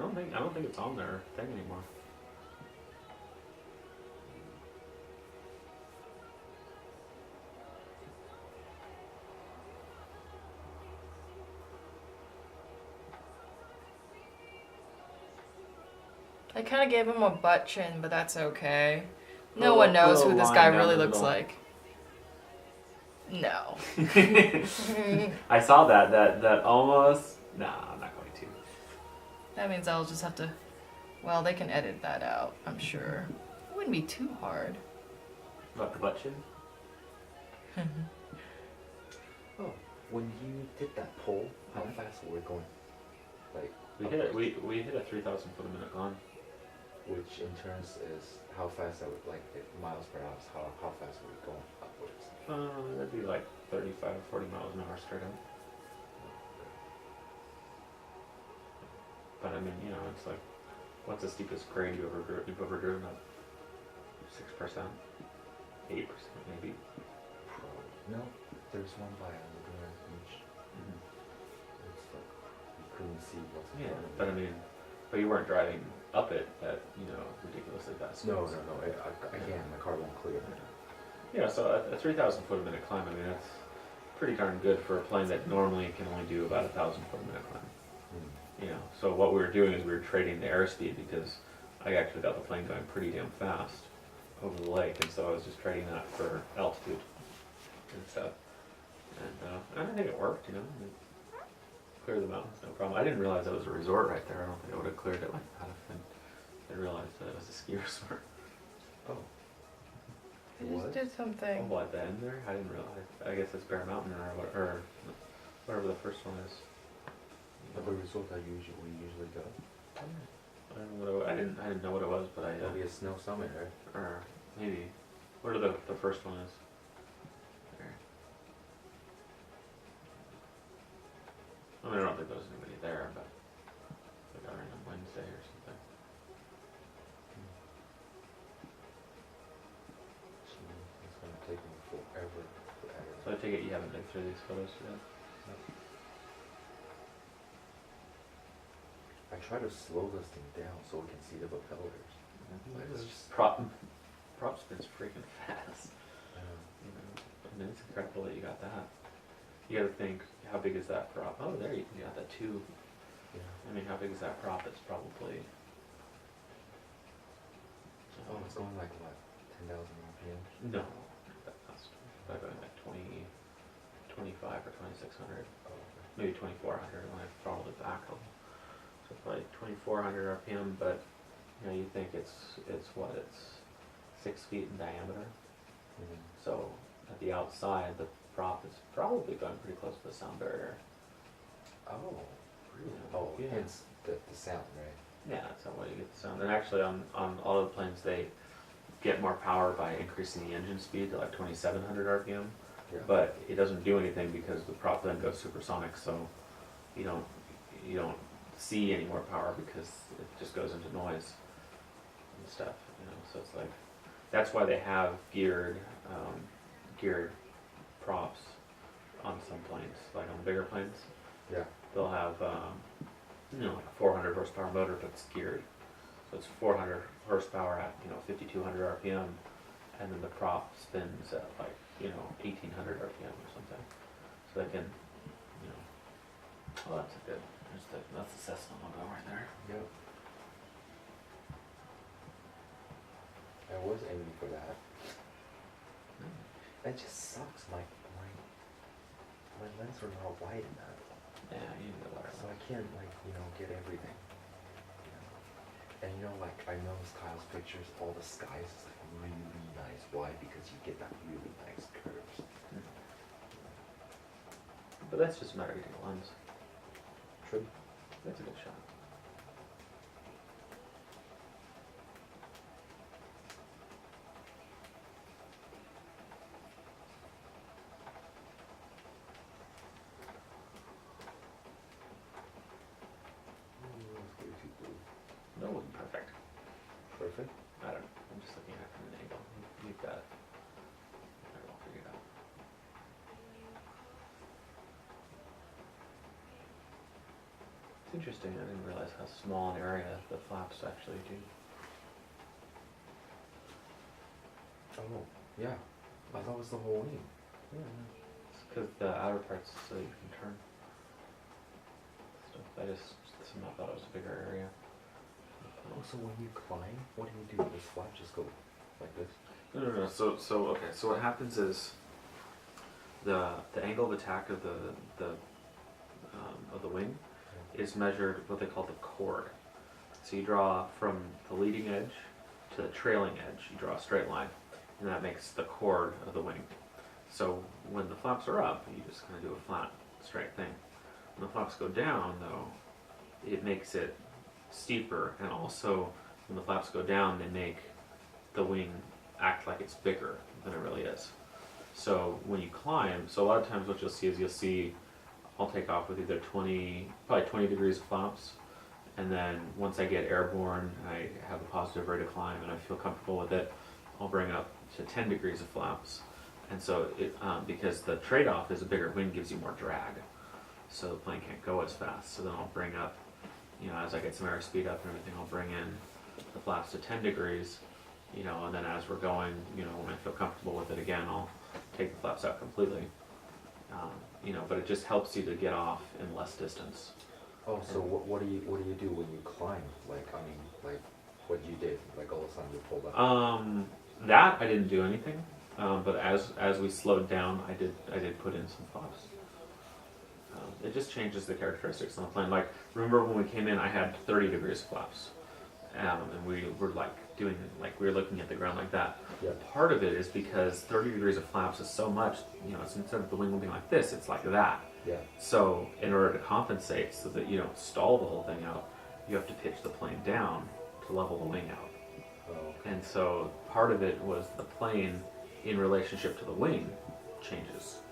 I don't think it's on their thing anymore. I kind of gave him a butt chin, but that's okay. No one knows who this guy really looks like. No. I saw that almost. Nah, I'm not going to. That means I'll just have to. Well, they can edit that out, I'm sure. It wouldn't be too hard. What, the butt chin? Oh, when you did that poll, how fast were we going? Like We hit a 3,000 foot a minute climb. which in turns is how fast I would like it, miles per hour. How fast are we going upwards? That'd be like 35 or 40 miles an hour straight up. But I mean, you know, it's like, what's the steepest grade you've ever driven up? 6%, 8% maybe. No, there's one by Laguna Beach. It's like you couldn't see what's in Yeah, front of but I you. mean, but you weren't driving up it at, you know, ridiculously fast No. speeds. Again, my car won't clear. Yeah, so a 3,000 foot a minute climb, I mean, that's pretty darn good for a plane that normally can only do about 1,000 foot a minute climb. You know, so what we were doing is we were trading the airspeed because I actually got the plane going pretty damn fast over the lake, and so I was just trading that for altitude and stuff. And I think it worked, you know. I mean, clear the mountains, no problem. I didn't realize that was a resort right there. I don't think I would have cleared it like that if I realized that it was a ski resort. Oh. I just did Oh, something. what, at the end there? I didn't realize. I guess it's Bear Mountain or whatever the first one is. But the resort that we usually go. I didn't know what it was, but I That'll be a snow summit, right? or maybe what are the first one is. There. I mean, I don't think there was anybody there, but we got in on Wednesday or something. So it's gonna take me forever to edit. So I take it you haven't been through these photos yet. I try to slow this thing down so we can see the propellers. But it's just Prop spins freaking fast. uh, You know, I mean, it's incredible that you got that. You got to think, how big is that prop? Oh, there you got that too. yeah. I mean, how big is that prop? It's probably. Oh, it's going like what? 10,000 RPM? No, not that fast. Probably going like 25 or 2,600, Oh, okay. maybe 2,400 when I throttled it back a little. So probably 2,400 RPM, but you know, you think it's 6 feet in diameter. So at the outside, the prop is probably going pretty close to the sound barrier. Oh, really? Yeah. Oh, Yeah. hence the sound, right? Yeah, that's how you get the sound. And actually, on all of the planes, they get more power by increasing the engine speed to like 2,700 RPM. Yeah. But it doesn't do anything because the prop then goes supersonic, so you don't see any more power because it just goes into noise and stuff. You know, so it's like that's why they have geared props on some planes, like on the bigger planes. Yeah. They'll have like a 400 horsepower motor, but it's geared, so it's 400 horsepower at 5,200 RPM, and then the prop spins at like 1,800 RPM or something. So they can, oh, that's a good. That's the Cessna logo right there. Yep. I was aiming for that. It just sucks. My lens are not wide enough, Yeah, you need the so I wireless. can't get everything. And like I noticed Kyle's pictures, all the skies is like really nice. Why? Because you get that really nice curves. But that's just a matter of getting a lens. True. That's a good shot. No, it wasn't perfect. Perfect. I don't know. I'm just looking at it from an angle. You've got it. I don't know, figure it out. It's interesting, I didn't realize how small an area the flaps actually do. Oh, yeah. I thought it was the whole wing. Yeah, it's because the outer part's so you can turn. So I just somehow thought it was a bigger area. Oh, so when you climb, what do you do? Does flap just go like this? No. So okay. So what happens is the angle of attack of the wing is measured what they call the chord. So you draw from the leading edge to the trailing edge. You draw a straight line, and that makes the chord of the wing. So when the flaps are up, you just kind of do a flat, straight thing. When the flaps go down, though, it makes it steeper, and also when the flaps go down, they make the wing act like it's bigger than it really is. So when you climb, so a lot of times what you'll see is I'll take off with either probably 20 degrees of flaps, and then once I get airborne, I have a positive rate of climb and I feel comfortable with it, I'll bring up to 10 degrees of flaps. And so because the trade-off is a bigger wing gives you more drag, so the plane can't go as fast. So then I'll bring up, as I get some airspeed up and everything, I'll bring in the flaps to 10 degrees, and then as we're going, when I feel comfortable with it again, I'll take the flaps out completely. But it just helps you to get off in less distance. Oh, so what do you do when you climb? Like what you did? Like all of a sudden you pulled up. That I didn't do anything, but as we slowed down, I did put in some flaps. It just changes the characteristics on the plane. Like, remember when we came in, I had 30 degrees of flaps, and we were we were looking at the ground like that. Yeah. Part of it is because 30 degrees of flaps is so much, it's instead of the wing being like this, it's like that. Yeah. So in order to compensate so that you don't stall the whole thing out, you have to pitch the plane down to level the wing out. Oh. And so part of it was the plane in relationship to the wing changes.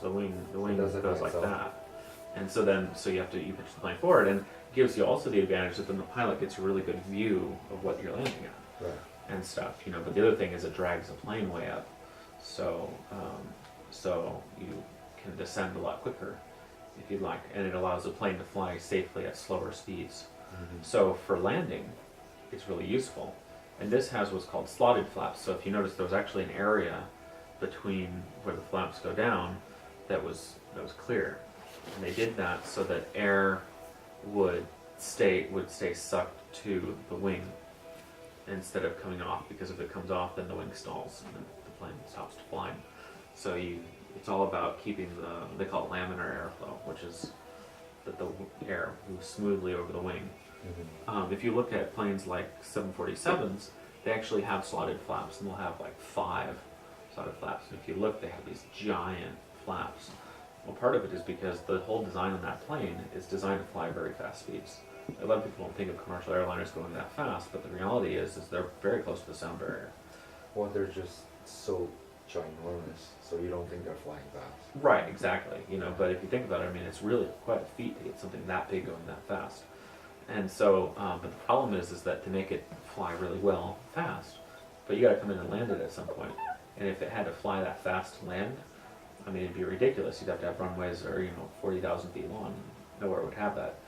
So the wing does it goes by like itself? that. And so you pitch the plane forward, and it gives you also the advantage that then the pilot gets a really good view of what you're landing at. Right. And stuff, but the other thing is it drags the plane way up, so you can descend a lot quicker if you'd like, and it allows the plane to fly safely at slower speeds. Mm-hmm. So for landing, it's really useful. And this has what's called slotted flaps. So if you notice, there was actually an area between where the flaps go down that was clear, and they did that so that air would stay sucked to the wing instead of coming off, because if it comes off, then the wing stalls and then the plane stops flying. So it's all about keeping they call it laminar airflow, which is that the air moves smoothly over the wing. Mm-hmm. If you look at planes like 747s, they actually have slotted flaps, and they'll have like 5 slotted flaps. And if you look, they have these giant flaps. Well, part of it is because the whole design on that plane is designed to fly very fast speeds. A lot of people don't think of commercial airliners going that fast, but the reality is they're very close to the sound barrier. Well, they're just so ginormous, so you don't think they're flying fast. Right, exactly. But if you think about it, it's really quite a feat to get something that big going that fast. And so, but the problem is that to make it fly really well, fast, but you got to come in and land it at some point. And if it had to fly that fast to land, it'd be ridiculous. You'd have to have runways that are 40,000 feet long. Nowhere would have that.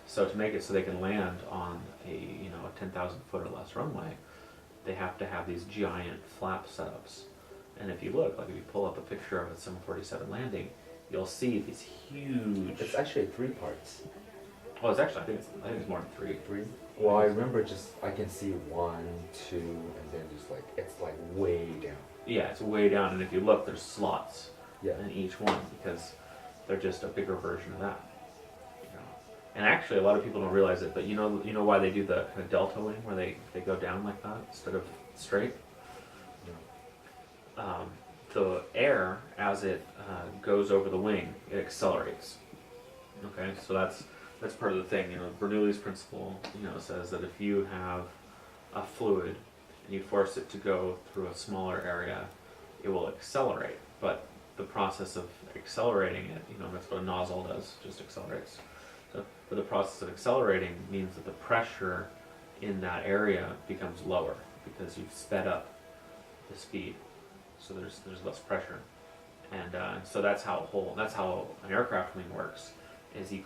So to make it so they can land on a 10,000 foot or less runway, they have to have these giant flap setups. And if you look, like if you pull up a picture of a 747 landing, you'll see these huge. It's actually 3 parts. Well, it's actually I think it's more than 3. 3? Well, I remember I can see 1, 2, and then just it's way down. Yeah, it's way down, and if you look, there's slots Yeah. in each one because they're just a bigger version of that. And actually, a lot of people don't realize it, but you know why they do the kind of delta wing where they go down like that instead of straight? Yeah. The air, as it goes over the wing, it accelerates. Okay, so that's part of the thing. Bernoulli's principle, says that if you have a fluid and you force it to go through a smaller area, it will accelerate. But the process of accelerating it, that's what a nozzle does, just accelerates. But the process of accelerating means that the pressure in that area becomes lower because you've sped up the speed, so there's less pressure, and so that's how an aircraft wing works. Is you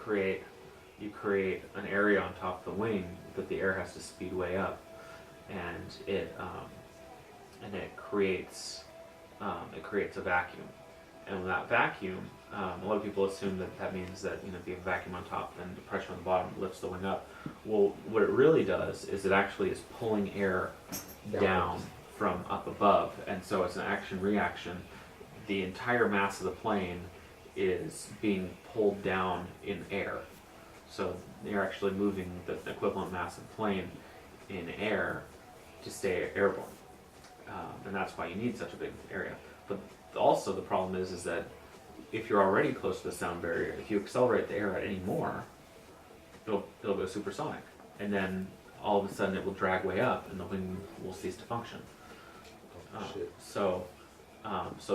you create an area on top of the wing that the air has to speed way up, and it creates a vacuum. And when that vacuum, a lot of people assume that means that if you have a vacuum on top, then the pressure on the bottom lifts the wing up. Well, what it really does is it actually is pulling air down from up above, and so it's an action-reaction. The entire mass of the plane is being pulled down in air. So you're actually moving the equivalent mass of the plane in air to stay airborne. And that's why you need such a big area. But also the problem is that if you're already close to the sound barrier, if you accelerate the air out any more, it'll go supersonic. And then all of a sudden it will drag way up and the wing will cease to function. Shit. So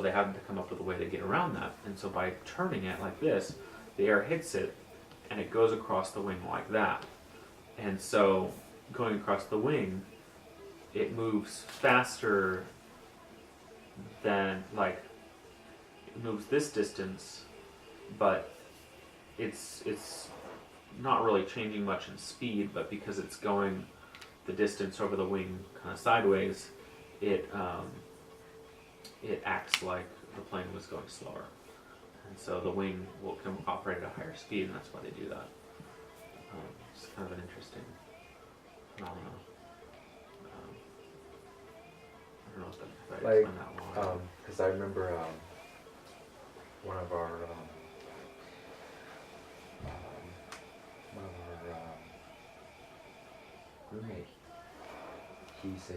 they had to come up with a way to get around that. And so by turning it like this, the air hits it and it goes across the wing like that. And so going across the wing, it moves faster than, like, it moves this distance, but it's not really changing much in speed, but because it's going the distance over the wing kind of sideways, it acts like the plane was going slower. And so the wing can operate at a higher speed, and that's why they do that. It's kind of an interesting phenomenon. I don't know if I Like, explained that well. because I remember one of our roommate. He's a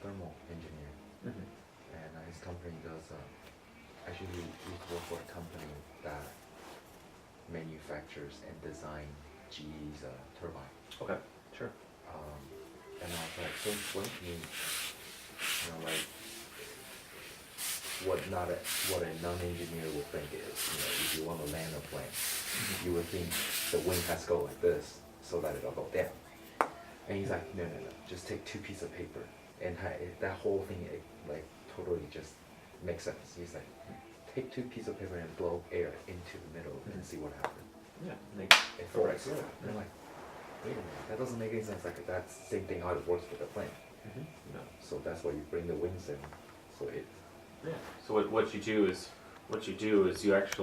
thermal engineer, Mhm. and his company does. Actually, he used to work for a company that manufactures and design GE's turbine. Okay, sure. And I was like, so explain to me, like what a non-engineer would think is, if you want to land a plane, you would think the wing has to go like this so that it'll go down. And he's like, no, just take 2 pieces of paper, and that whole thing like totally just makes sense. He's like, take 2 pieces of paper and blow air into the middle and see what happens. Yeah, It falls. And I'm like, wait a minute, that doesn't make any sense. Like that's the same thing how it works with the plane. no. So that's why you bring the wings in. So it Yeah. So what you do is you actually